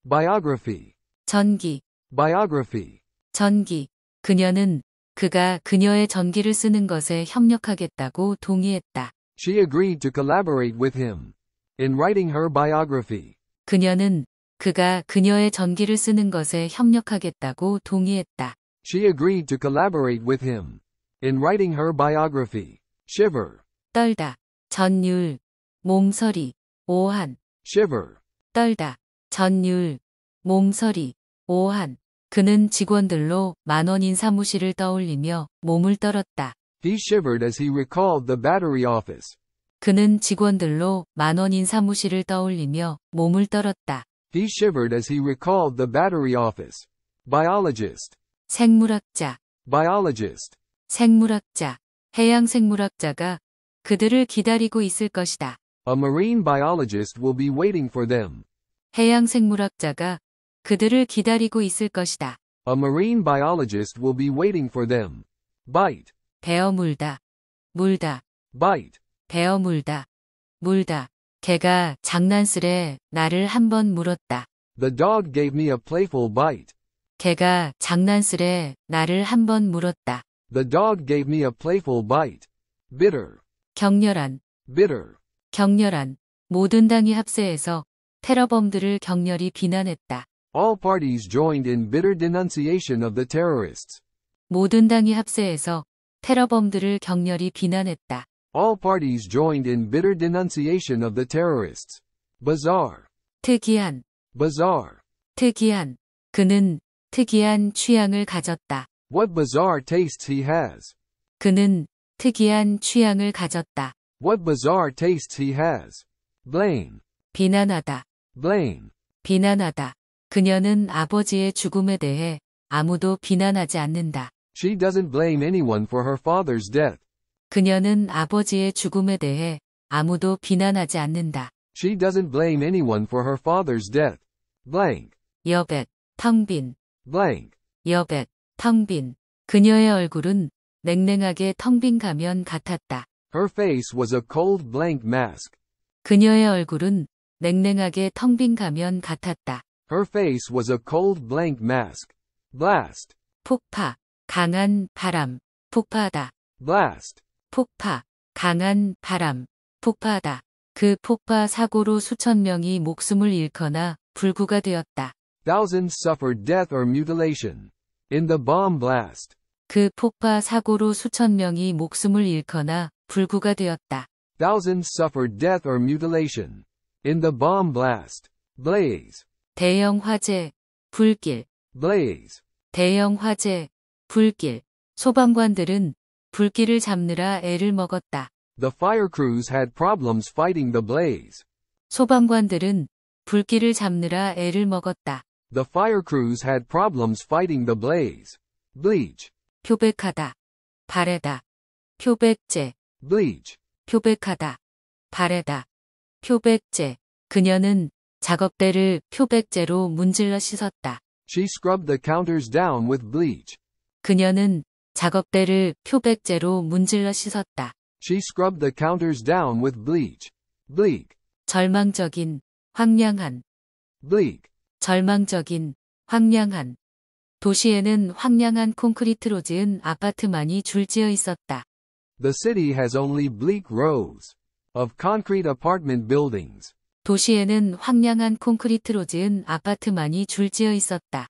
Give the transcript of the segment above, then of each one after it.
Biography. 전기, Biography. 전기. 그녀는 그가 그녀의 전기를 쓰는 것에 협력하겠다고 동의했다. She agreed to collaborate with him in writing her biography. 그녀는 그가 그녀의 전기를 쓰는 것에 협력하겠다고 동의했다. She agreed to collaborate with him in writing her biography. Shiver. 떨다, 전율, 몸서리, 오한. Shiver. 떨다, 전율, 몸서리, 오한. 그는 직원들로 만원인 사무실을 떠올리며 몸을 떨었다. He shivered as he recalled the battery office. 그는 직원들로 만원인 사무실을 떠올리며 몸을 떨었다. He shivered as he recalled the battery office. Biologist. 생물학자, Biologist. 생물학자, 해양생물학자가 그들을 기다리고 있을 것이다. A marine biologist will be waiting for them. 해양생물학자가 그들을 기다리고 있을 것이다. A marine biologist will be waiting for them. Bite. 베어 물다, 물다, Bite. 베어 물다, 물다. 개가 장난스레 나를 한 번 물었다. The dog gave me a playful bite. 개가 장난스레 나를 한 번 물었다. The dog gave me a playful bite. Bitter. 격렬한, Bitter. 격렬한. 모든 당이 합세해서 테러범들을 격렬히 비난했다. All parties joined in bitter denunciation of the terrorists. 모든 당이 합세해서 테러범들을 격렬히 비난했다. All parties joined in bitter denunciation of the terrorists. Bizarre. 특이한, Bizarre. 특이한. 그는 특이한 취향을 가졌다. What bizarre tastes he has. 그는 특이한 취향을 가졌다. What bizarre tastes he has. Blame. 비난하다, Blame. 비난하다. 그녀는 아버지의 죽음에 대해 아무도 비난하지 않는다. She doesn't blame anyone for her father's death. 그녀는 아버지의 죽음에 대해 아무도 비난하지 않는다. She doesn't blame anyone for her father's death. Blank. 여백, 텅 빈, Blank. 여백, 텅 빈. 그녀의 얼굴은 냉랭하게 텅 빈 가면 같았다. Her face was a cold blank mask. 그녀의 얼굴은 냉랭하게 텅 빈 가면 같았다. Her face was a cold blank mask. Blast. 폭파, 강한 바람, 폭파하다. Blast. 폭파, 강한 바람, 폭파하다. 그 폭파 사고로 수천 명이 목숨을 잃거나 불구가 되었다. Thousands suffered death or mutilation in the bomb blast. 그 폭파 사고로 수천 명이 목숨을 잃거나 불구가 되었다. Thousands suffered death or mutilation in the bomb blast. Blaze. 대형 화재, 불길, Blaze. 대형 화재, 불길. 소방관들은 불길을 잡느라 애를 먹었다. The fire crews had problems fighting the blaze. 소방관들은 불길을 잡느라 애를 먹었다. The fire crews had problems fighting the blaze. Bleach. 표백하다, 바래다. 표백제, Bleach. 표백하다, 바래다. 표백제. 그녀는 작업대를 표백제로 문질러 씻었다. She scrubbed the counters down with bleach. 그녀는 작업대를 표백제로 문질러 씻었다. She scrubbed the counters down with bleach. Bleak. 절망적인, 황량한. Bleak. 절망적인, 황량한. 도시에는 황량한 콘크리트로 지은 아파트만이 줄지어 있었다. The city has only bleak rows of concrete apartment buildings. 도시에는 황량한 콘크리트로 지은 아파트만이 줄지어 있었다.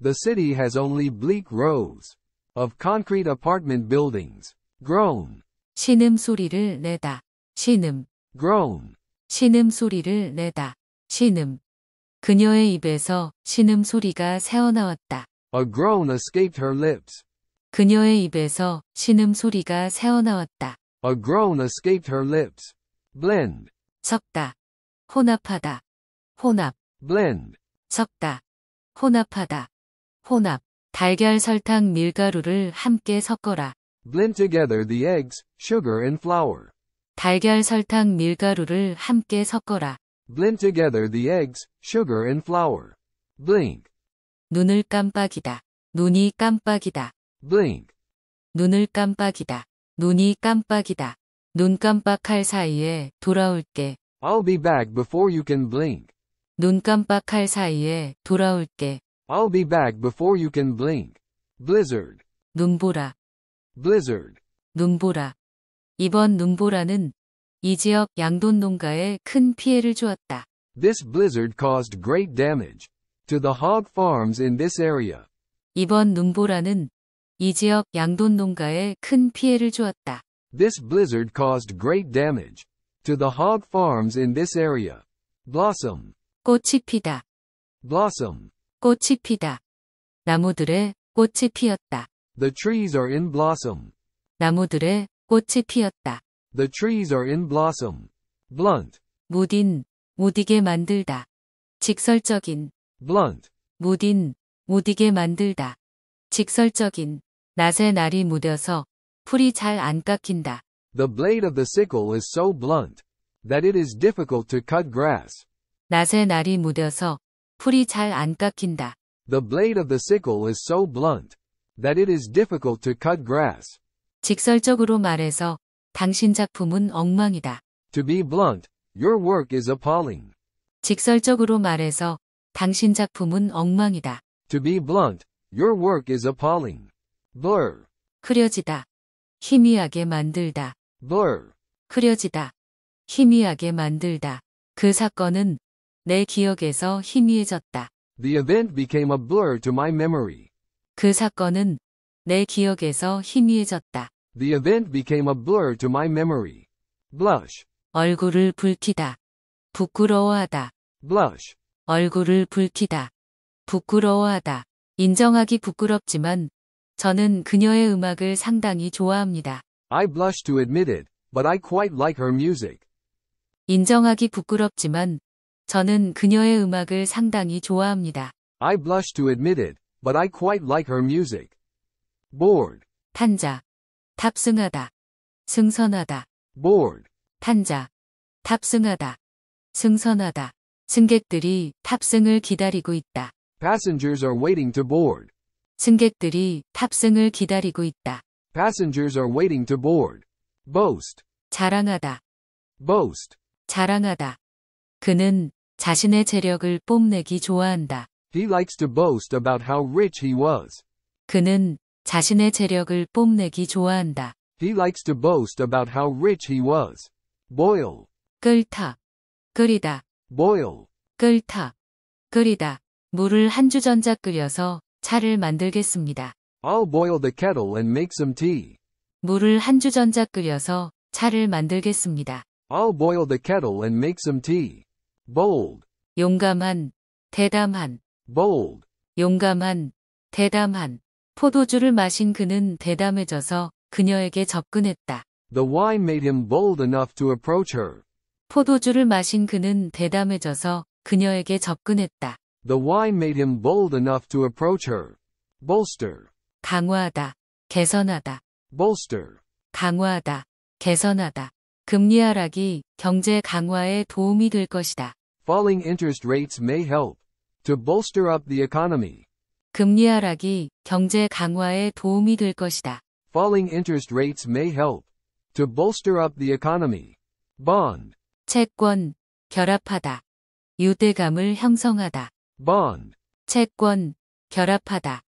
The city has only bleak rows of concrete apartment buildings. Groan. 신음 소리를 내다. 신음. Groan. 신음 소리를 내다. 신음. 그녀의 입에서 신음 소리가 새어나왔다. A groan escaped her lips. 그녀의 입에서 신음 소리가 새어나왔다. A groan escaped her lips. Blend. 섞다. 혼합하다. 혼합. Blend. 섞다. 혼합하다. 혼합. 달걀, 설탕, 밀가루를 함께 섞어라. Blend together the eggs, sugar and flour. 달걀, 설탕, 밀가루를 함께 섞어라. Blend together the eggs, sugar and flour. Blink. 눈을 깜빡이다. 눈이 깜빡이다. Blink. 눈을 깜빡이다. 눈이 깜빡이다. 눈 깜빡할 사이에 돌아올게. I'll be back before you can blink. 눈 깜빡할 사이에 돌아올 때. I'll be back before you can blink. Blizzard. 눈보라. Blizzard. 눈보라. 이번 눈보라는 이 지역 양돈 농가에 큰 피해를 주었다. This blizzard caused great damage to the hog farms in this area. 이번 눈보라는 이 지역 양돈 농가에 큰 피해를 주었다. This blizzard caused great damage to the hog farms in this area. Blossom. 꽃이 피다. Blossom. 꽃이 피다. 나무들의 꽃이 피었다. The trees are in blossom. 나무들의 꽃이 피었다. The trees are in blossom. Blunt. 무디게 만들다. 직설적인. Blunt. 무디게 만들다. 직설적인. 낫에 날이 무뎌서 풀이 잘 안 깎인다. The blade of the sickle is so blunt that it is difficult to cut grass. 낫에 날이 무뎌서 풀이 잘 안 깎인다. The blade of the sickle is so blunt that it is difficult to cut grass. 직설적으로 말해서 당신 작품은 엉망이다. To be blunt, your work is appalling. 직설적으로 말해서 당신 작품은 엉망이다. To be blunt, your work is appalling. Blur. 흐려지다. 희미하게 만들다. Blur. 흐려지다. 희미하게 만들다. 그 사건은 내 기억에서 희미해졌다. The event became a blur to my memory. 그 사건은 내 기억에서 희미해졌다. The event became a blur to my memory. Blush. 얼굴을 붉히다. 부끄러워하다. Blush. 얼굴을 붉히다. 부끄러워하다. 인정하기 부끄럽지만 저는 그녀의 음악을 상당히 좋아합니다. I blush to admit it, but I quite like her music. 인정하기 부끄럽지만 저는 그녀의 음악을 상당히 좋아합니다. I blush to admit it, but I quite like her music. Board. 탄자. 탑승하다. 승선하다. Board. 탄자. 탑승하다. 승선하다. 승객들이 탑승을 기다리고 있다. Passengers are waiting to board. 승객들이 탑승을 기다리고 있다. Passengers are waiting to board. Boast. 자랑하다. Boast. 자랑하다. 그는 자신의 재력을 뽐내기 좋아한다. He likes to boast about how rich he was. 그는 자신의 재력을 뽐내기 좋아한다. He likes to boast about how rich he was. Boil. 끓다. 끓이다. Boil. 끓다. 끓이다. 물을 한 주전자 끓여서 차를 만들겠습니다. I'll boil the kettle and make some tea. 물을 한 주전자 끓여서 차를 만들겠습니다. I'll boil the kettle and make some tea. Bold. 용감한, 대담한. Bold. 용감한, 대담한. 포도주를 마신 그는 대담해져서 그녀에게 접근했다. The wine made him bold enough to approach her. 포도주를 마신 그는 대담해져서 그녀에게 접근했다. The wine made him bold enough to approach her. Bolster. 강화하다, 개선하다. Bolster. 강화하다, 개선하다. 금리 하락이 경제 강화에 도움이 될 것이다. Falling interest rates may help to bolster up the economy. 금리 하락이 경제 강화에 도움이 될 것이다. Falling interest rates may help to bolster up the economy. Bond. 채권, 결합하다. 유대감을 형성하다. Bond. 채권, 결합하다.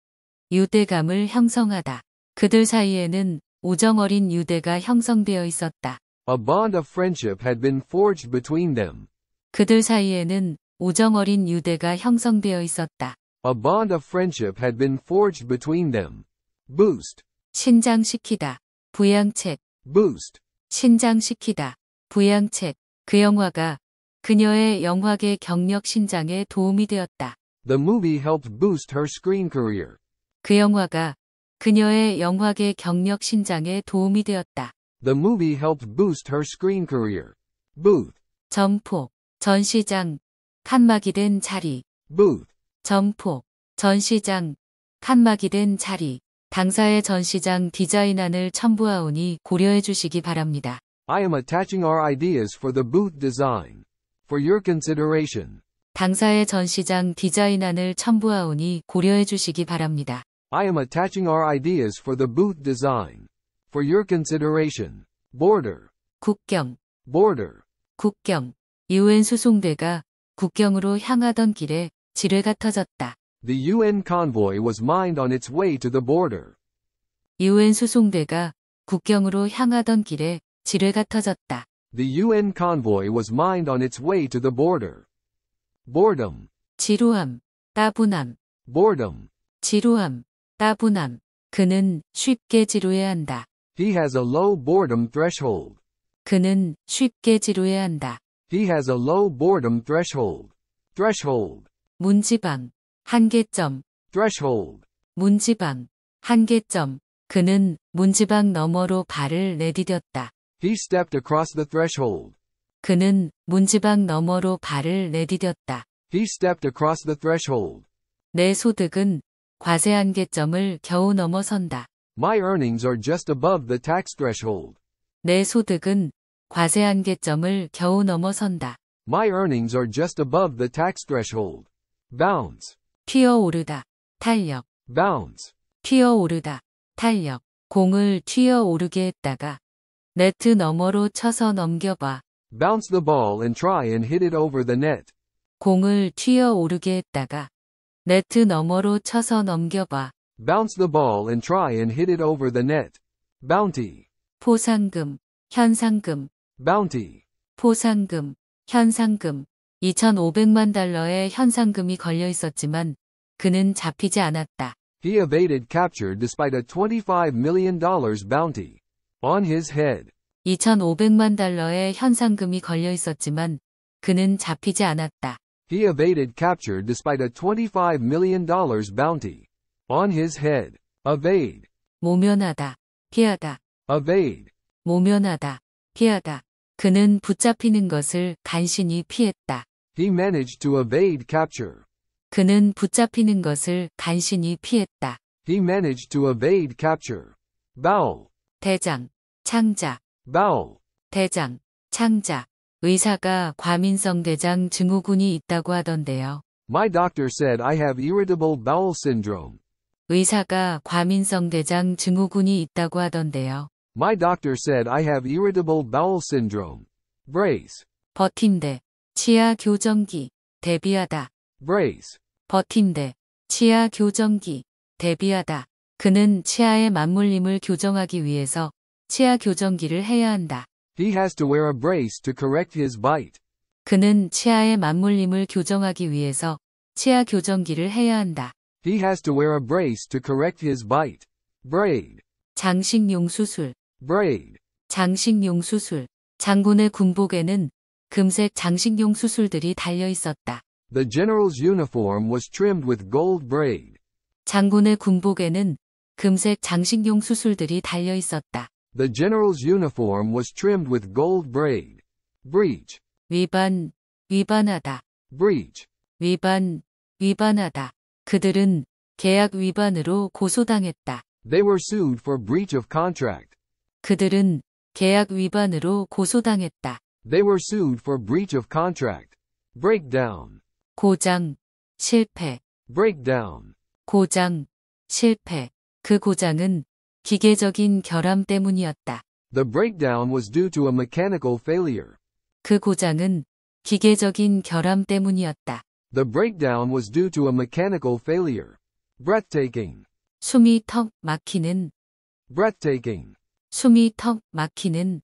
유대감을 형성하다. 그들 사이에는 우정어린 유대가 형성되어 있었다. A bond of friendship had been forged between them. 그들 사이에는 우정어린 유대가 형성되어 있었다. A bond of friendship had been forged between them. Boost. 신장시키다. 부양책. Boost. 신장시키다. 부양책. 그 영화가 그녀의 영화계 경력 신장에 도움이 되었다. The movie helped boost her screen career. 그 영화가 그녀의 영화계 경력 신장에 도움이 되었다. The movie helped boost her screen career. Booth. 점포, 전시장, 칸막이 된 자리. Booth. 점포, 전시장, 칸막이 된 자리. 당사의 전시장 디자인안을 첨부하오니 고려해 주시기 바랍니다. I am attaching our ideas for the booth design. For your consideration. 당사의 전시장 디자인안을 첨부하오니 고려해 주시기 바랍니다. I am attaching our ideas for the booth design. For your consideration. Border. 국경, Border. 국경. UN 수송대가 국경으로 향하던 길에 지뢰가 터졌다. The UN convoy was mined on its way to the border. UN 수송대가 국경으로 향하던 길에 지뢰가 터졌다. The UN convoy was mined on its way to the border. Boredom. 지루함, 따분함, Boredom. 지루함, 따분함. 그는 쉽게 지루해한다. He has a low boredom threshold. 그는 쉽게 지루해한다. He has a low boredom threshold. Threshold. 문지방, 한계점, Threshold. 문지방, 한계점. 그는 문지방 너머로 발을 내디뎠다. He stepped across the threshold. 그는 문지방 너머로 발을 내디뎠다. He stepped across the threshold. 내 소득은 과세 한계점을 겨우 넘어선다. My earnings are just above the tax threshold. 내 소득은 과세 한계점을 겨우 넘어선다. My earnings are just above the tax threshold. Bounce. 튀어오르다, 탄력, Bounce. 튀어오르다, 탄력. 공을 튀어오르게 했다가 네트 너머로 쳐서 넘겨봐. Bounce the ball and try and hit it over the net. 공을 튀어오르게 했다가 네트 너머로 쳐서 넘겨봐. Bounce the ball and try and hit it over the net. Bounty. 포상금, 현상금, Bounty. 포상금, 현상금. 2,500만 달러의 현상금이 걸려 있었지만 그는 잡히지 않았다. He evaded capture despite a $25 million bounty on his head. 2,500만 달러의 현상금이 걸려 있었지만 그는 잡히지 않았다. He evaded capture despite a $25 million bounty on his head. Evade. 모면하다, 피하다, Evade. 모면하다, 피하다. 그는 붙잡히는 것을 간신히 피했다. He managed to evade capture. 그는 붙잡히는 것을 간신히 피했다. He managed to evade capture. Bowel. 대장, 창자, Bowel. 대장, 창자. 의사가 과민성 대장 증후군이 있다고 하던데요. My doctor said I have irritable bowel syndrome. 의사가 과민성 대장 증후군이 있다고 하던데요. My doctor said I have irritable bowel syndrome. Brace. 버팀대, 치아 교정기, 대비하다. Brace. 버팀대, 치아 교정기, 대비하다. 그는 치아의 맞물림을 교정하기 위해서 치아 교정기를 해야 한다. He has to wear a brace to correct his bite. 그는 치아의 맞물림을 교정하기 위해서 치아 교정기를 해야 한다. He has to wear a brace to correct his bite. Braid. 장식용 수술, Braid. 장식용 수술. 장군의 군복에는 금색 장식용 수술들이 달려 있었다. The general's uniform was trimmed with gold braid. 장군의 군복에는 금색 장식용 수술들이 달려 있었다. The general's uniform was trimmed with gold braid. Breach. 위반, 위반하다. Breach. 위반, 위반하다. 그들은 계약 위반으로 고소당했다. They were sued for breach of contract. 그들은 계약 위반으로 고소당했다. They were sued for breach of contract. Breakdown. 고장, 실패, Breakdown. 고장, 실패. 그 고장은 기계적인 결함 때문이었다. The breakdown was due to a mechanical failure. 그 고장은 기계적인 결함 때문이었다. The breakdown was due to a mechanical failure. Breathtaking. 숨이 턱 막히는, Breathtaking. 숨이 턱 막히는.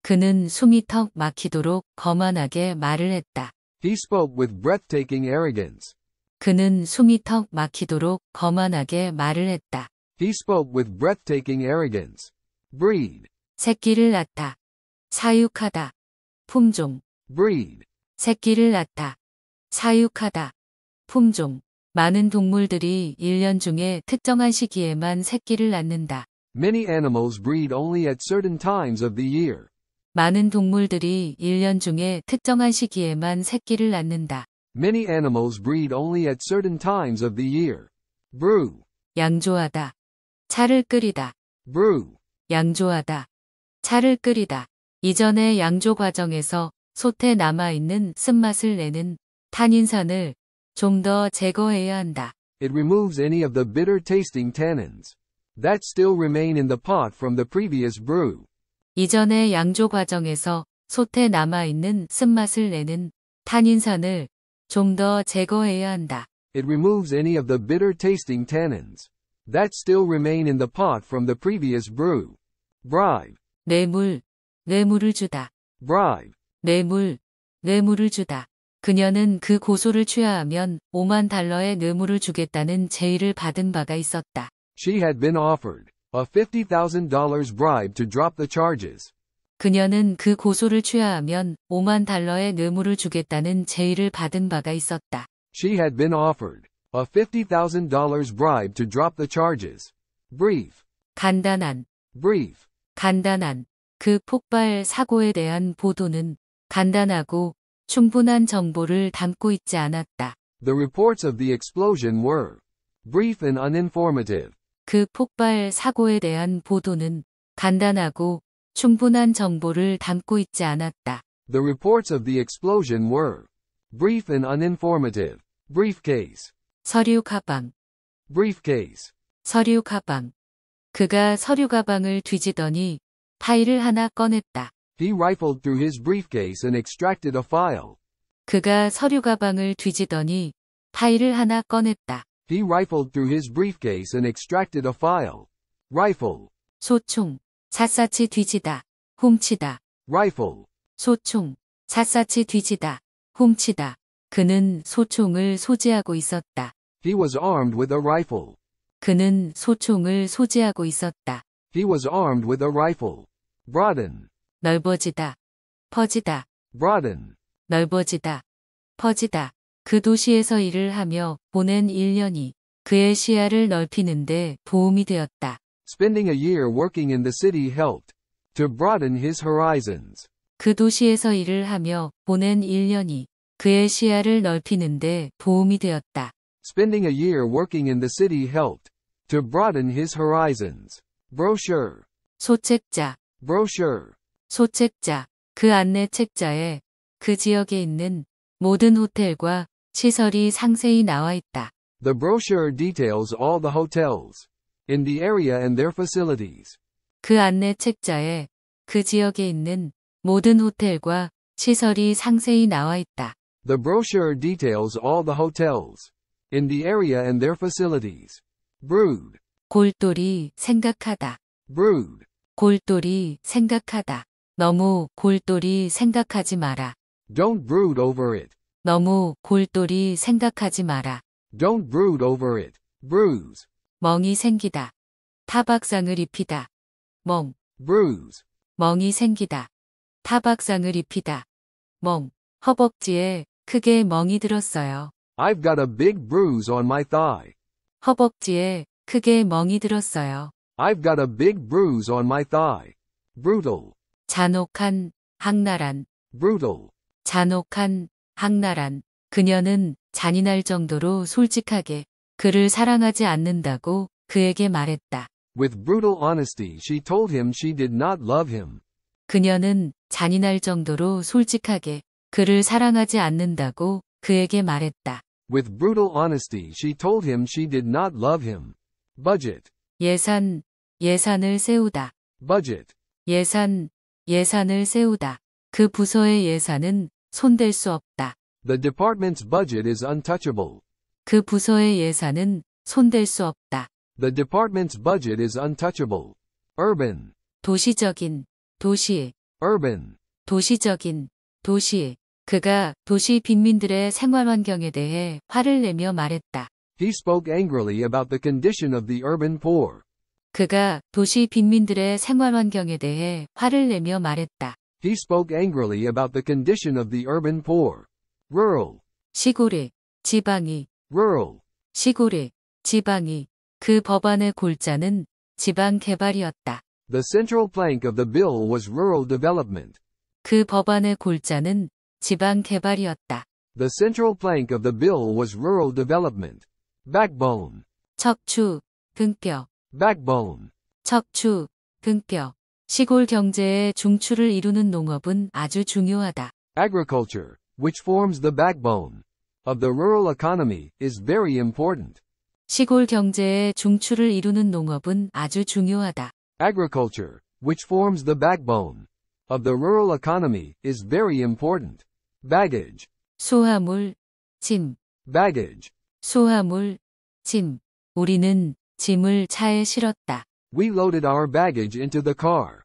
그는 숨이 턱 막히도록 거만하게 말을 했다. He spoke with breathtaking arrogance. 그는 숨이 턱 막히도록 거만하게 말을 했다. He spoke with breathtaking arrogance. Breed. 새끼를 낳다. 사육하다. 품종. Breed. 새끼를 낳다. 사육하다. 품종. 많은 동물들이 1년 중에 특정한 시기에만 새끼를 낳는다. Many animals breed only at certain times of the year. 많은 동물들이 1년 중에 특정한 시기에만 새끼를 낳는다. Many animals breed only at certain times of the year. Brew. 양조하다. 차를 끓이다. Brew. 양조하다. 차를 끓이다. 이전의 양조 과정에서 솥에 남아있는 쓴맛을 내는 탄닌산을 좀 더 제거해야 한다. It removes any of the bitter tasting tannins that still remain in the pot from the previous brew. 이전의 양조 과정에서 솥에 남아있는 쓴맛을 내는 탄닌산을 좀 더 제거해야 한다. It removes any of the bitter tasting tannins that still remain in the pot from the previous brew. Bribe. 뇌물을 주다. Bribe. 뇌물을 주다. 그녀는 그 고소를 취하하면 $50,000의 뇌물을 주겠다는 제의를 받은 바가 있었다. She had been offered a $50,000 bribe to drop the charges. 그녀는 그 고소를 취하하면 $50,000의 뇌물을 주겠다는 제의를 받은 바가 있었다. She had been offered a $50,000 bribe to drop the charges. Brief. 간단한 그 폭발 사고에 대한 보도는 간단하고 충분한 정보를 담고 있지 않았다. The reports of the explosion were brief and uninformative. 그 폭발 사고에 대한 보도는 간단하고 충분한 정보를 담고 있지 않았다. The reports of the explosion were brief and uninformative. Briefcase. 서류 가방. Briefcase. 서류 가방. 그가 서류 가방을 뒤지더니 파일을 하나 꺼냈다. He rifled through his briefcase and extracted a file. 그가 서류 가방을 뒤지더니 파일을 하나 꺼냈다. He rifled through his briefcase and extracted a file. Rifle. 소총. 샅샅이 뒤지다. 훔치다. Rifle. 소총. 샅샅이 뒤지다. 훔치다. 그는 소총을 소지하고 있었다. He was armed with a rifle. 그는 소총을 소지하고 있었다. He was armed with a rifle. Broaden. 넓어지다. 퍼지다. Broaden. 넓어지다. 퍼지다. 그 도시에서 일을 하며 보낸 1년이 그의 시야를 넓히는데 도움이 되었다. Spending a year working in the city helped to broaden his horizons. 그 도시에서 일을 하며 보낸 1년이 그의 시야를 넓히는데 도움이 되었다. Spending a year working in the city helped to broaden his horizons. Brochure. 소책자. Brochure. 소책자. 그 안내 책자에 그 지역에 있는 모든 호텔과 시설이 상세히 나와 있다. The brochure details all the hotels in the area and their facilities. 그 안내 책자에 그 지역에 있는 모든 호텔과 시설이 상세히 나와 있다. The brochure details all the hotels in the area and their facilities. Brood. 골똘히 생각하다. Brood. 골똘히 생각하다. 너무 골똘히 생각하지 마라. Don't brood over it. 너무 골똘히 생각하지 마라. Don't brood over it. Bruise. 멍이 생기다. 타박상을 입히다. 멍. Bruise. 멍이 생기다. 타박상을 입히다. 멍. 허벅지에 크게 멍이 들었어요. I've got a big bruise on my thigh. 허벅지에 크게 멍이 들었어요. I've got a big bruise on my thigh. Brutal. 잔혹한, 악랄한. Brutal. 잔혹한, 악랄한. 그녀는 잔인할 정도로 솔직하게 그를 사랑하지 않는다고 그에게 말했다. With brutal honesty she told him she did not love him. 그녀는 잔인할 정도로 솔직하게 그를 사랑하지 않는다고 그에게 말했다. With brutal honesty she told him she did not love him. Budget. 예산을 세우다. Budget. 예산을 세우다. 그 부서의 예산은 손댈 수 없다. The department's budget is untouchable. 그 부서의 예산은 손댈 수 없다. The department's budget is untouchable. Urban. 도시적인, 도시. Urban. 도시적인, 도시. 그가 도시 빈민들의 생활 환경에 대해 화를 내며 말했다. He spoke angrily about the condition of the urban poor. 그가 도시 빈민들의 생활 환경에 대해 화를 내며 말했다. He spoke angrily about the condition of the urban poor. Rural. 시골에, 지방이. Rural. 시골에, 지방이. 그 법안의 골자는 지방 개발이었다. The central plank of the bill was rural development. 그 법안의 골자는 지방 개발이었다. The central plank of the bill was rural development. Backbone. 척추, 등뼈. Backbone. 척추, 등뼈. 시골 경제의 중추를 이루는 농업은 아주 중요하다. Agriculture, which forms the backbone of the rural economy, is very important. 시골 경제의 중추를 이루는 농업은 아주 중요하다. Agriculture, which forms the backbone of the rural economy, is very important. Baggage. 수화물, 짐, baggage. 수화물, 짐. 우리는 짐을 차에 실었다. We loaded our baggage into the car.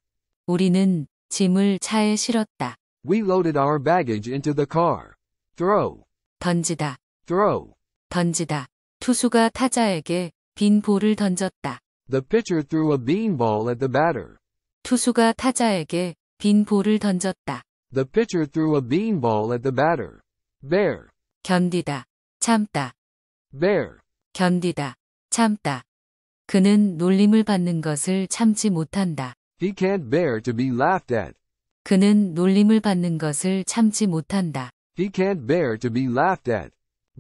우리는 짐을 차에 실었다. We loaded our baggage into the car. Throw, 던지다, throw. 던지다. 투수가 타자에게 빈 볼을 던졌다. The pitcher threw a beanball at the batter. 투수가 타자에게 빈 볼을 던졌다. The pitcher threw a beanball at the batter. Bear, 견디다, 참다, bear. 견디다, 참다. 그는 놀림을 받는 것을 참지 못한다. He can't bear to be laughed at. 그는 놀림을 받는 것을 참지 못한다. He can't bear to be laughed at.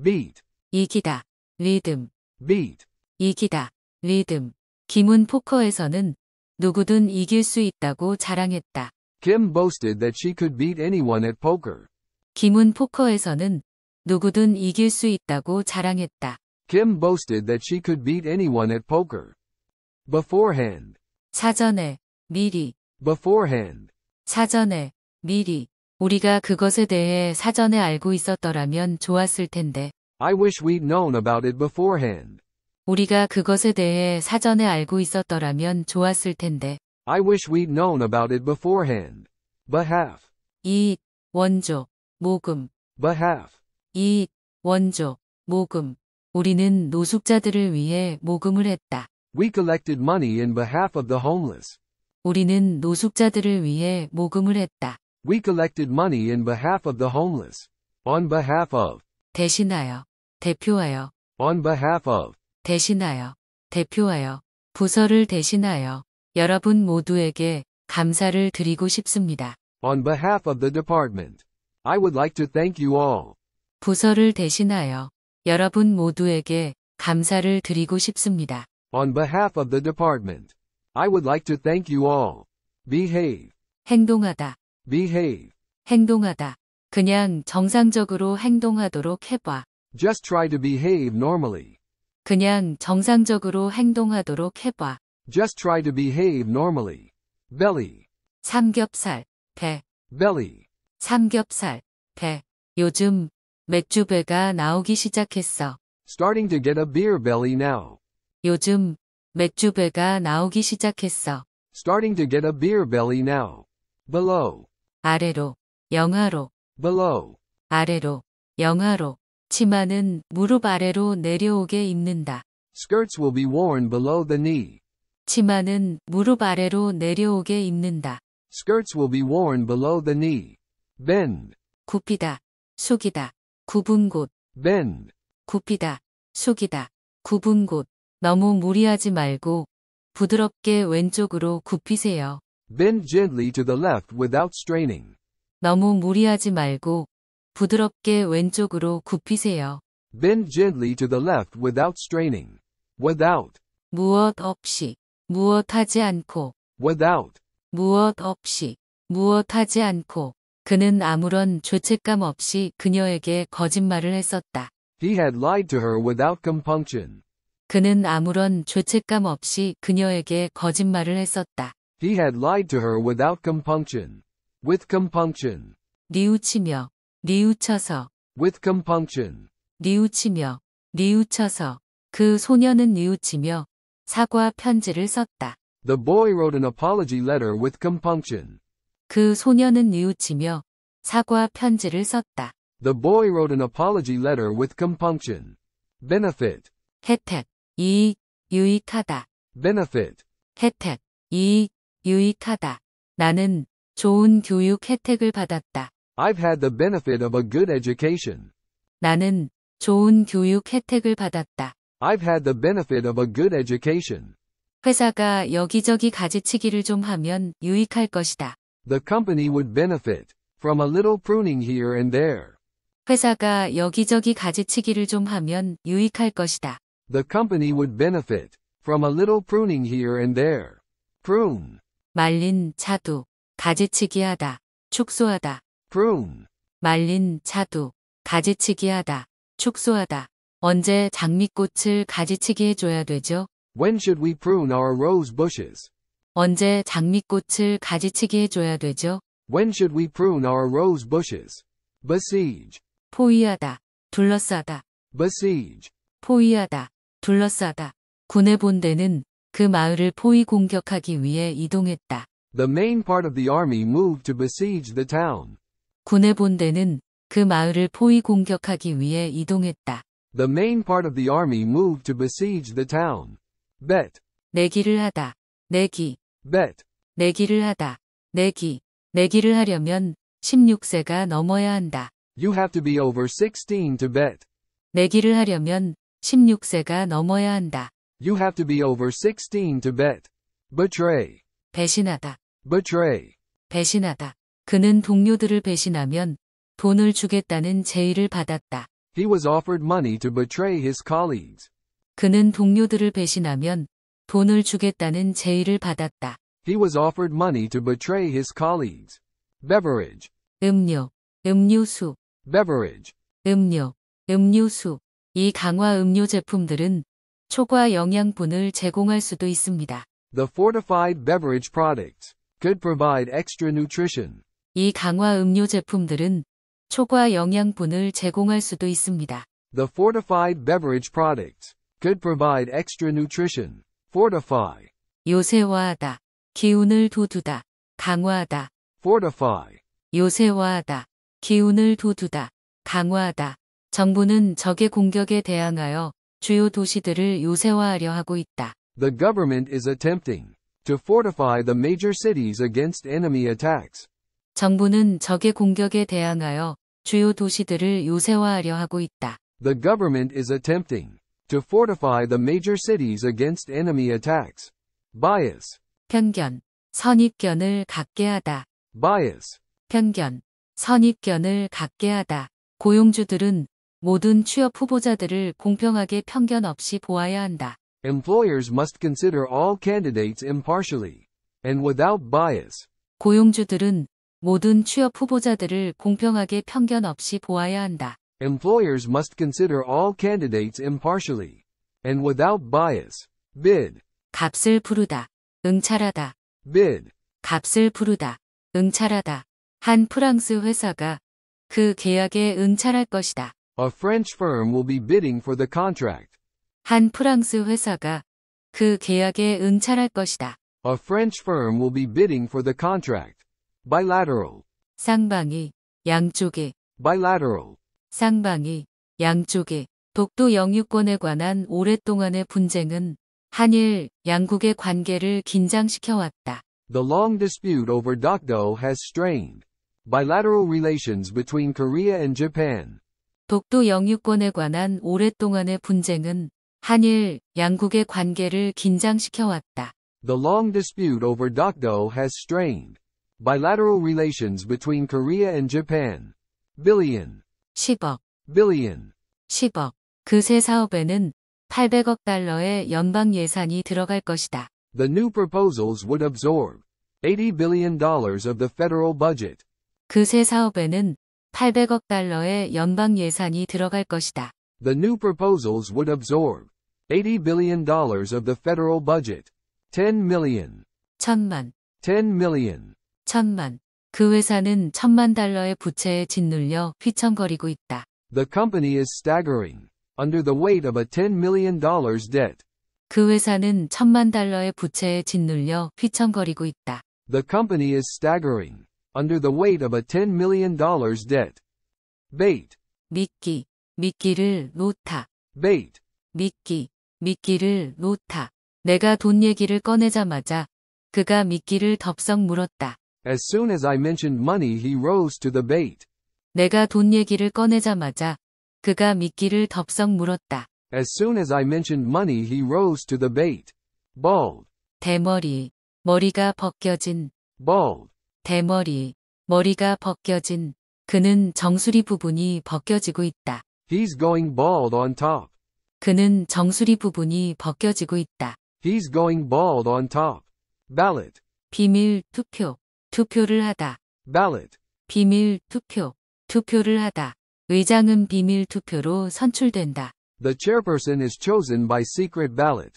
Beat, 이기다, 리듬, beat. 이기다, 리듬. 김은 포커에서는 누구든 이길 수 있다고 자랑했다. Kim boasted that she could beat anyone at poker. 김은 포커에서는 누구든 이길 수 있다고 자랑했다. Kim boasted that she could beat anyone at poker. Beforehand, 사전에, 미리, beforehand. 사전에, 미리. 우리가 그것에 대해 사전에 알고 있었더라면 좋았을 텐데. I wish we'd known about it beforehand. 우리가 그것에 대해 사전에 알고 있었더라면 좋았을 텐데. I wish we'd known about it beforehand. Behalf, 이익, 원조, 모금. behalf. 이익, 원조, 모금. 우리는 노숙자들을 위해 모금을 했다. We collected money in behalf of the homeless. 우리는 노숙자들을 위해 모금을 했다. We collected money in behalf of the homeless. On behalf of, 대신하여, 대표하여, on behalf of. 대신하여, 대표하여, 부서를 대신하여, 여러분 모두에게 감사를 드리고 싶습니다. On behalf of the department, I would like to thank you all. 부서를 대신하여, 여러분 모두에게 감사를 드리고 싶습니다. On behalf of the department, I would like to thank you all. Behave, 행동하다, behave. 행동하다. 그냥 정상적으로 행동하도록 해봐. Just try to behave normally. 그냥 정상적으로 행동하도록 해봐. Just try to behave normally. Belly, 삼겹살, 배, belly. 삼겹살, 배. 요즘 맥주배가 나오기 시작했어. Starting to get a beer belly now. 요즘 맥주배가 나오기 시작했어. Starting to get a beer belly now. Below, 아래로, 영하로, below. 아래로, 영하로. 치마는 무릎 아래로 내려오게 입는다. Skirts will be worn below the knee. 치마는 무릎 아래로 내려오게 입는다. Skirts will be worn below the knee. Bend, 굽히다, 숙이다, 굽은 곳, bend. 굽히다, 숙이다, 굽은 곳. 너무 무리하지 말고 부드럽게 왼쪽으로 굽히세요. Bend gently to the left without straining. 너무 무리하지 말고 부드럽게 왼쪽으로 굽히세요. Bend gently to the left without straining. Without, 무엇 없이, 무엇 하지 않고, without. 무엇 없이, 무엇 하지 않고. 그는 아무런 죄책감 없이 그녀에게 거짓말을 했었다. He had lied to her without compunction. 그는 아무런 죄책감 없이 그녀에게 거짓말을 했었다. He had lied to her without compunction. With compunction. 뉘우치며, 뉘우쳐서, With compunction. 뉘우치며, 뉘우쳐서. 그 소녀는 뉘우치며 사과 편지를 썼다. The boy wrote an apology letter with compunction. 그 소녀는 뉘우치며 사과 편지를 썼다. The boy wrote an apology letter with compunction. Benefit, 혜택, 이익, 유익하다. benefit. 혜택, 이익, 유익하다. 나는 좋은 교육 혜택을 받았다. I've had the benefit of a good education. 나는 좋은 교육 혜택을 받았다. I've had the benefit of a good education. 회사가 여기저기 가지치기를 좀 하면 유익할 것이다. The company would benefit from a little pruning here and there. 회사가 여기저기 가지치기를 좀 하면 유익할 것이다. The company would benefit from a little pruning here and there. Prune, 말린 자두, 가지치기 하다, 축소하다. prune. 말린 자두, 가지치기 하다, 축소하다. 언제 장미꽃을 가지치기 해줘야 되죠? When should we prune our rose bushes? 언제 장미꽃을 가지치기 해줘야 되죠? When should we prune our rose bushes? Besiege, 포위하다, 둘러싸다, besiege, 포위하다, 둘러싸다. 군의 본대는 그 마을을 포위 공격하기 위해 이동했다. the main part of the army moved to besiege the town. 군의 본대는 그 마을을 포위 공격하기 위해 이동했다. The main part of the army moved to besiege the town. Bet, 내기를 하다, 내기, bet, 내기를 하다, 내기. 내기를 하려면 16세가 넘어야 한다. you have to be over 16 to bet. 내기를 하려면 16세가 넘어야 한다. You have to be over 16 to bet. Betray, 배신하다, betray. 배신하다. 그는 동료들을 배신하면 돈을 주겠다는 제의를 받았다. He was offered money to betray his colleagues. 그는 동료들을 배신하면 돈을 주겠다는 제의를 받았다. He was offered money to betray his colleagues. Beverage, 음료, 음료수, beverage. 음료, 음료수. 이 강화 음료 제품들은 초과 영양분을 제공할 수도 있습니다. The fortified beverage products could provide extra nutrition. 이 강화 음료 제품들은 초과 영양분을 제공할 수도 있습니다. The fortified beverage products could provide extra nutrition. Fortify, 요새화하다, 기운을 돋우다, 강화하다. fortify. 요새화하다, 기운을 돋우다, 강화하다. 정부는 적의 공격에 대항하여 주요 도시들을 요새화하려 하고 있다. The government is attempting to fortify the major cities against enemy attacks. 정부는 적의 공격에 대항하여 주요 도시들을 요새화하려 하고 있다. The government is attempting to fortify the major cities against enemy attacks. Bias, 편견, 선입견을 갖게 하다. bias. 편견, 선입견을 갖게 하다. 고용주들은 모든 취업 후보자들을 공평하게 편견 없이 보아야 한다. Employers must consider all candidates impartially and without bias. 고용주들은 모든 취업 후보자들을 공평하게 편견 없이 보아야 한다. Employers must consider all candidates impartially and without bias. Bid, 값을 부르다, 응찰하다. bid. 값을 부르다, 응찰하다. 한 프랑스 회사가 그 계약에 응찰할 것이다. A French firm will be bidding for the contract. 한 프랑스 회사가 그 계약에 응찰할 것이다. A French firm will be bidding for the contract. Bilateral, 쌍방이, 양쪽에, bilateral. 쌍방이, 양쪽에. 독도 영유권에 관한 오랫동안의 분쟁은 한일, 양국의 관계를 긴장시켜왔다. The long dispute over Dokdo has strained bilateral relations between Korea and Japan. 독도 영유권에 관한 오랫동안의 분쟁은 한일, 양국의 관계를 긴장시켜왔다. The long dispute over Dokdo has strained bilateral relations between Korea and Japan. Billion, 10억, billion. 10억. 그 새 사업에는 800억 달러의 연방 예산이 들어갈 것이다. The new proposals would absorb $80 billion of the federal budget. 그 새 사업에는 800억 달러의 연방 예산이 들어갈 것이다. The new proposals would absorb $80 billion of the federal budget. 10 million, 천만, 10 million. 천만. 그 회사는 1,000만 달러의 부채에 짓눌려 휘청거리고 있다. The company is staggering under the weight of a $10 million debt. 그 회사는 1,000만 달러의 부채에 짓눌려 휘청거리고 있다. The company is staggering under the weight of a $10 million debt. Bait, 미끼, 미끼를 놓다. bait. 미끼, 미끼를 놓다. 내가 돈 얘기를 꺼내자마자 그가 미끼를 덥석 물었다. As soon as I mentioned money, he rose to the bait. 내가 돈 얘기를 꺼내자마자 그가 미끼를 덥석 물었다. As soon as I mentioned money, he rose to the bait. Bald, 대머리, 머리가 벗겨진, bald. 대머리, 머리가 벗겨진. 그는 정수리 부분이 벗겨지고 있다. He's going bald on top. 그는 정수리 부분이 벗겨지고 있다. He's going bald on top. Ballot, 비밀 투표, 투표를 하다. ballot. 비밀 투표, 투표를 하다. 의장은 비밀 투표로 선출된다. The chairperson is chosen by secret ballot.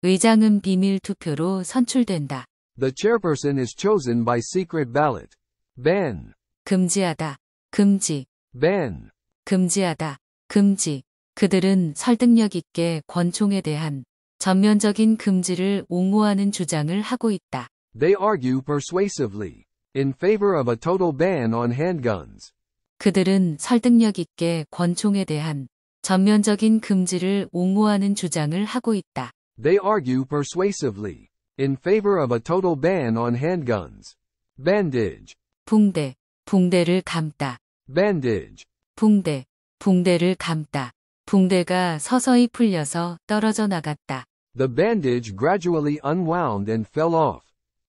의장은 비밀 투표로 선출된다. The chairperson is chosen by secret ballot. Ban, 금지하다, 금지, ban. 금지하다, 금지. 그들은 설득력 있게 권총에 대한 전면적인 금지를 옹호하는 주장을 하고 있다. They argue persuasively in favor of a total ban on handguns. 그들은 설득력 있게 권총에 대한 전면적인 금지를 옹호하는 주장을 하고 있다. They argue persuasively in favor of a total ban on handguns. Bandage. 붕대, 붕대를 감다. Bandage. 붕대, 붕대를 감다. 붕대가 서서히 풀려서 떨어져 나갔다. The bandage gradually unwound and fell off.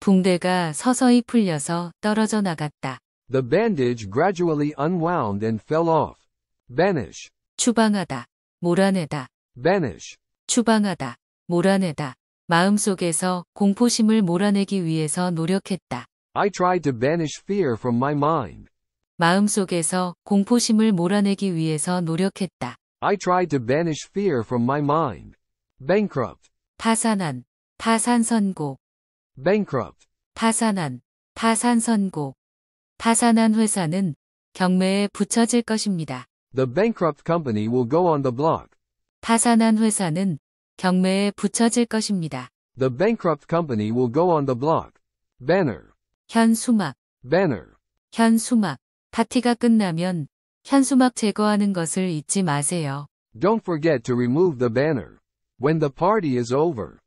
붕대가 서서히 풀려서 떨어져 나갔다. The bandage gradually unwound and fell off. Banish. 추방하다, 몰아내다. Banish. 추방하다, 몰아내다. 마음속에서 공포심을 몰아내기 위해서 노력했다. I tried to banish fear from my mind. 마음속에서 공포심을 몰아내기 위해서 노력했다. I tried to banish fear from my mind. Bankrupt. 파산한, 파산선고. Bankrupt. 파산한, 파산선고. 파산한 회사는 경매에 붙여질 것입니다. The bankrupt company will go on the block. 파산한 회사는 경매에 붙여질 것입니다. The bankrupt company will go on the block. Banner. 현수막, Banner. 현수막. 파티가 끝나면 현수막 제거하는 것을 잊지 마세요. Don't forget to remove the banner. When the party is over.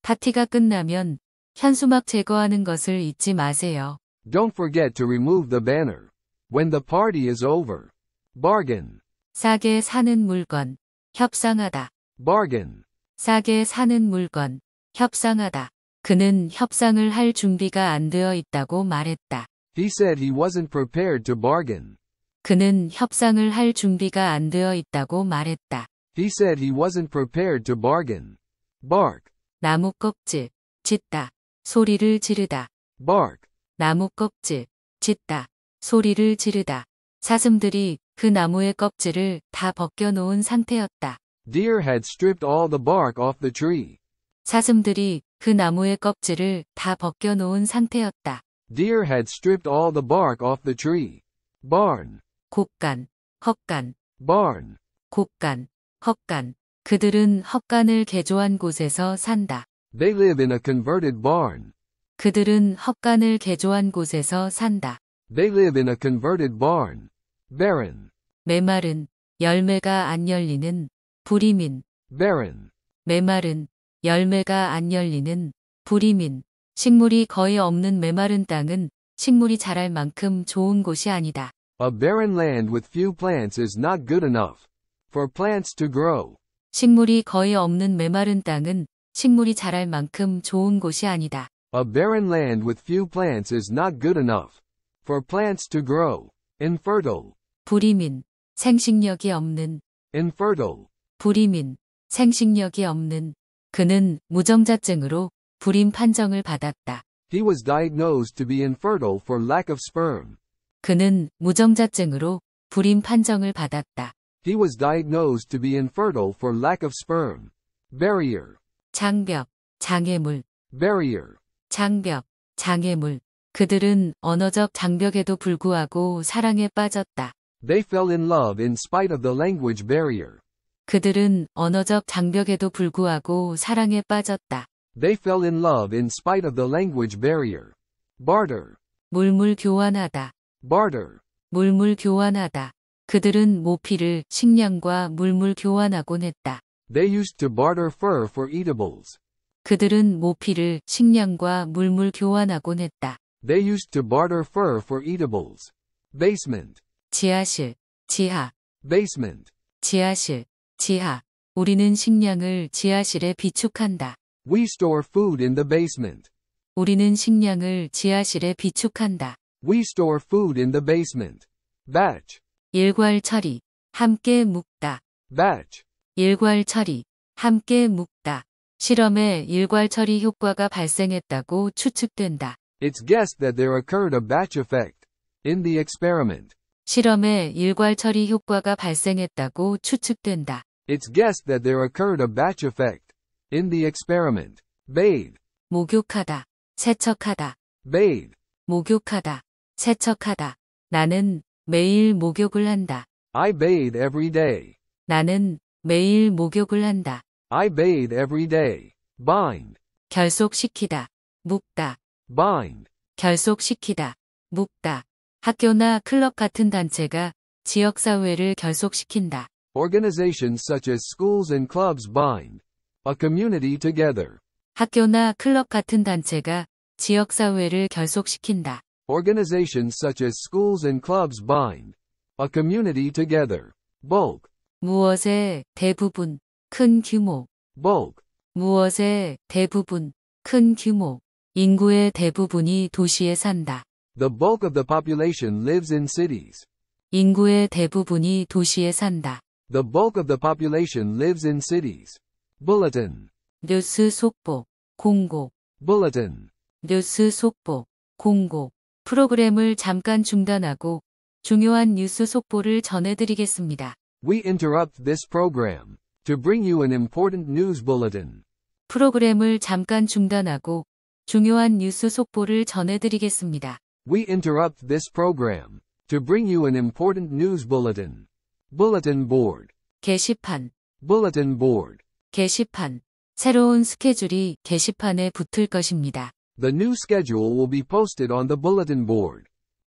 파티가 끝나면 현수막 제거하는 것을 잊지 마세요. Don't forget to remove the banner. When the party is over. Bargain. 싸게 사는 물건, 협상하다. Bargain. 싸게 사는 물건, 협상하다. 그는 협상을 할 준비가 안 되어 있다고 말했다. He said he wasn't prepared to bargain. 그는 협상을 할 준비가 안 되어 있다고 말했다. He said he wasn't prepared to bargain. Bark. 나무 껍질, 짖다, 소리를 지르다. Bark. 나무 껍질, 짖다, 소리를 지르다. 사슴들이 그 나무의 껍질을 다 벗겨놓은 상태였다. Deer had stripped all the bark off the tree. 사슴들이 그 나무의 껍질을 다 벗겨놓은 상태였다. Deer had stripped all the bark off the tree. Barn. 곡간, 헛간, Barn. 곡간, 헛간. 그들은 헛간을 개조한 곳에서 산다. They live in a converted barn. 그들은 헛간을 개조한 곳에서 산다. They live in a converted barn. Barren. 메마른, 열매가 안 열리는, 불이민. Barren. 메마른, 열매가 안 열리는, 불이민. 식물이 거의 없는 메마른 땅은 식물이 자랄 만큼 좋은 곳이 아니다. A barren land with few plants is not good enough for plants to grow. 식물이 거의 없는 메마른 땅은 식물이 자랄 만큼 좋은 곳이 아니다. A barren land with few plants is not good enough for plants to grow. Infertile. 불이민, 생식력이 없는. Infertile. 불이민, 생식력이 없는. 그는 무정자증으로 불임 판정을 받았다. He was diagnosed to be infertile for lack of sperm. 그는 무정자증으로 불임 판정을 받았다. He was diagnosed to be infertile for lack of sperm. Barrier. 장벽, 장애물. Barrier. 장벽, 장애물. 그들은 언어적 장벽에도 불구하고 사랑에 빠졌다. They fell in love in spite of the language barrier. 그들은 언어적 장벽에도 불구하고 사랑에 빠졌다. They fell in love in spite of the language barrier. Barter. 물물 교환하다. Barter. 물물 교환하다. 그들은 모피를 식량과 물물 교환하곤 했다. They used to barter fur for eatables. 그들은 모피를 식량과 물물 교환하곤 했다. They used to barter fur for eatables. Basement. 지하실, 지하, Basement. 지하실, 지하. 우리는 식량을 지하실에 비축한다. We store food in the basement. 우리는 식량을 지하실에 비축한다. We store food in the basement. Batch. 일괄 처리, 함께 묵다. Batch. 일괄 처리, 함께 묵다. 실험에 일괄 처리 효과가 발생했다고 추측된다. It's guessed that there occurred a batch effect in the experiment. 실험에 일괄 처리 효과가 발생했다고 추측된다. It's guessed that there occurred a batch effect in the experiment. Bathe. 목욕하다, 세척하다. Bathe. 목욕하다, 세척하다. 나는 매일 목욕을 한다. I bathe every day. 나는 매일 목욕을 한다. I bathe every day. Bind. 결속시키다. 묶다. Bind. 결속시키다. 묶다. 학교나 클럽 같은 단체가 지역사회를 결속시킨다. Organizations such as schools and clubs bind a community together. 학교나 클럽 같은 단체가 지역사회를 결속시킨다. Organizations such as schools and clubs bind a community together. Bulk. 무엇의 대부분, 큰 규모. Bulk. 무엇의 대부분, 큰 규모. 인구의 대부분이 도시에 산다. The bulk of the population lives in cities. 인구의 대부분이 도시에 산다. The bulk of the population lives in cities. Bulletin. 뉴스 속보, 공고. Bulletin. 뉴스 속보, 공고. 프로그램을 잠깐 중단하고 중요한 뉴스 속보를 전해드리겠습니다. We interrupt this program to bring you an important news bulletin. 프로그램을 잠깐 중단하고 중요한 뉴스 속보를 전해드리겠습니다. We interrupt this program to bring you an important news bulletin. Bulletin board. 게시판, Bulletin board. 게시판. 새로운 스케줄이 게시판에 붙을 것입니다. The new schedule will be posted on the bulletin board.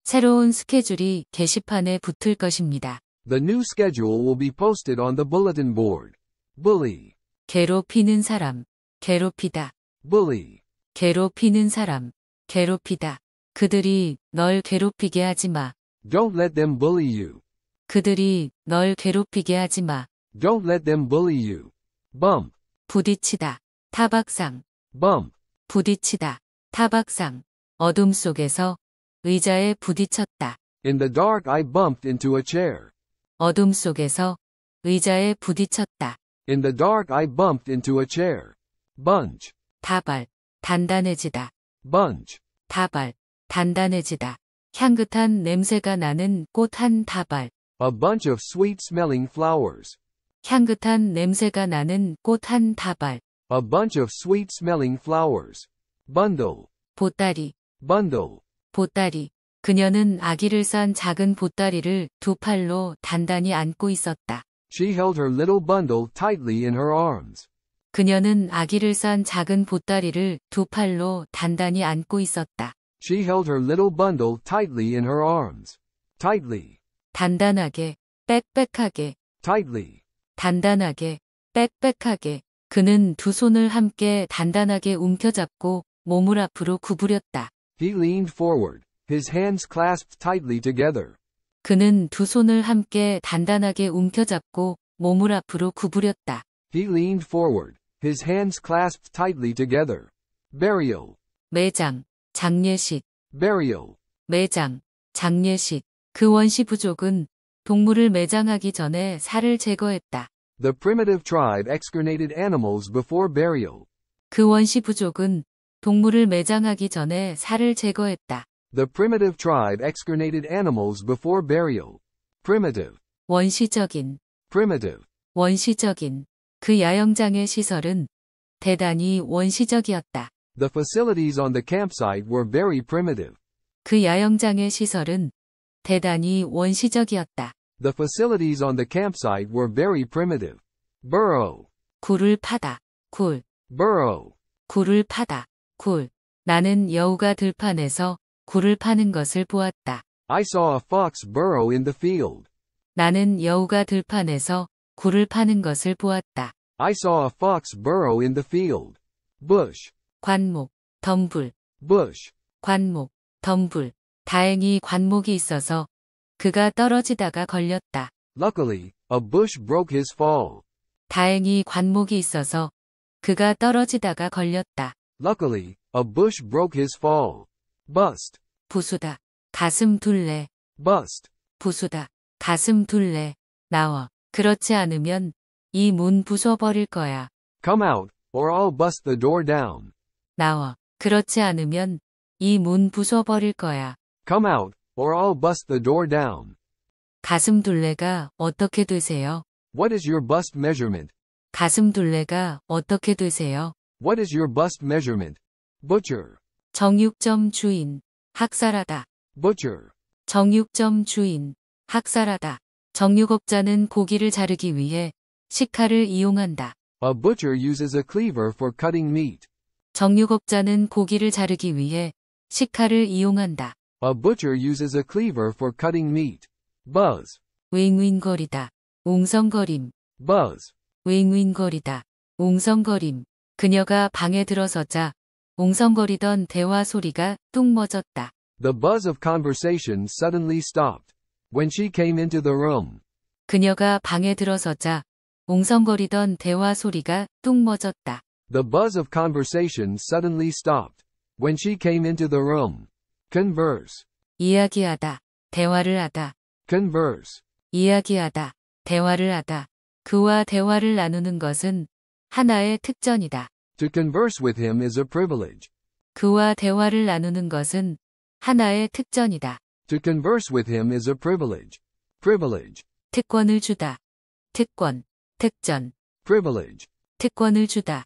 새로운 스케줄이 게시판에 붙을 것입니다. The new schedule will be posted on the bulletin board. Bully. 괴롭히는 사람, 괴롭히다. Bully. 괴롭히는 사람, 괴롭히다. 그들이 널 괴롭히게 하지 마. Don't let them bully you. 그들이 널 괴롭히게 하지 마. Don't let them bully you. Bump. 부딪히다. 타박상. Bump. 부딪히다. 타박상. 어둠 속에서 의자에 부딪혔다. In the dark I bumped into a chair. 어둠 속에서 의자에 부딪혔다. In the dark I bumped into a chair. Bunch. 다발. 단단해지다. Bunch. 다발. 단단해지다. 향긋한 냄새가 나는 꽃 한 다발. A bunch of sweet-smelling flowers. 향긋한 냄새가 나는 꽃 한 다발. A bunch of sweet-smelling flowers. Bundle. 보따리. Bundle. 보따리. 그녀는 아기를 싼 작은 보따리를 두 팔로 단단히 안고 있었다. She held her little bundle tightly in her arms. 그녀는 아기를 싼 작은 보따리를 두 팔로 단단히 안고 있었다. She held her little bundle tightly in her arms. Tightly. 단단하게, 빽빽하게, Tightly. 단단하게, 빽빽하게. 그는 두 손을 함께 단단하게 움켜잡고 몸을 앞으로 구부렸다. He leaned forward, his hands clasped tightly together. 그는 두 손을 함께 단단하게 움켜잡고 몸을 앞으로 구부렸다. He leaned forward, his hands clasped tightly together. Burial. 매장, 장례식, Burial. 매장, 장례식. 그 원시 부족은 동물을 매장하기 전에 살을 제거했다. The primitive tribe excarnated animals before burial. 그 원시 부족은 동물을 매장하기 전에 살을 제거했다. The primitive tribe excarnated animals before burial. Primitive. 원시적인, Primitive. 원시적인. 그 야영장의 시설은 대단히 원시적이었다. The facilities on the campsite were very primitive. 그 야영장의 시설은 대단히 원시적이었다. The facilities on the campsite were very primitive. Burrow. 굴을 파다. 굴. Burrow. 굴을 파다. 굴. 나는 여우가 들판에서 굴을 파는 것을 보았다. I saw a fox burrow in the field. 나는 여우가 들판에서 굴을 파는 것을 보았다. I saw a fox burrow in the field. Bush. 관목, 덤불, Bush. 관목, 덤불. 다행히 관목이 있어서 그가 떨어지다가 걸렸다. Luckily, a bush broke his fall. 다행히 관목이 있어서 그가 떨어지다가 걸렸다. Luckily, a bush broke his fall. Bust. 부수다. 가슴 둘레. Bust. 부수다. 가슴 둘레. 나와. 그렇지 않으면 이 문 부숴버릴 거야. Come out, or I'll bust the door down. 나와. 그렇지 않으면 이 문 부숴버릴 거야. Come out, or I'll bust the door down. 가슴 둘레가 어떻게 되세요? What is your bust measurement? 가슴 둘레가 어떻게 되세요? What is your bust measurement? Butcher. 정육점 주인. 학살하다. Butcher. 정육점 주인. 학살하다. 정육업자는 고기를 자르기 위해 식칼을 이용한다. A butcher uses a cleaver for cutting meat. 정육업자는 고기를 자르기 위해 식칼을 이용한다. A butcher uses a cleaver for cutting meat. Buzz. 윙윙거리다. 옹성거림. Buzz. 윙윙거리다. 옹성거림. 그녀가 방에 들어서자 옹성거리던 대화 소리가 뚝 멎었다. The buzz of conversation suddenly stopped. When she came into the room. 그녀가 방에 들어서자 옹성거리던 대화 소리가 뚝 멎었다. The buzz of conversation suddenly stopped. When she came into the room. Converse. 이야기하다. 대화를 하다. Converse. 이야기하다. 대화를 하다. 그와 대화를 나누는 것은 하나의 특전이다. To converse with him is a privilege. 그와 대화를 나누는 것은 하나의 특전이다. To converse with him is a privilege. Privilege. 특권을 주다. 특권, 특전. Privilege. 특권을 주다.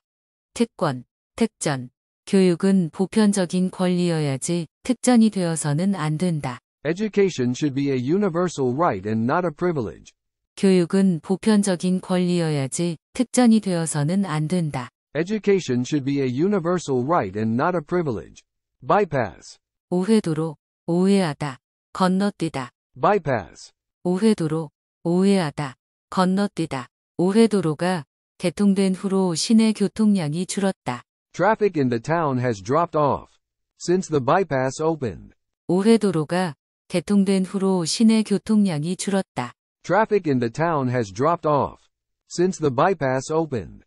특권, 특전. 교육은 보편적인 권리여야지 특전이 되어서는 안 된다. Education should be a universal right and not a privilege. 교육은 보편적인 권리여야지 특전이 되어서는 안 된다. Education should be a universal right and not a privilege. Bypass. 오회도로, 오해하다, 건너뛰다. Bypass. 오회도로, 오해하다, 건너뛰다. 오회도로가 개통된 후로 시내 교통량이 줄었다. Traffic in the town has dropped off since the bypass opened. 오회도로가 개통된 후로 시내 교통량이 줄었다. Traffic in the town has dropped off since the bypass opened.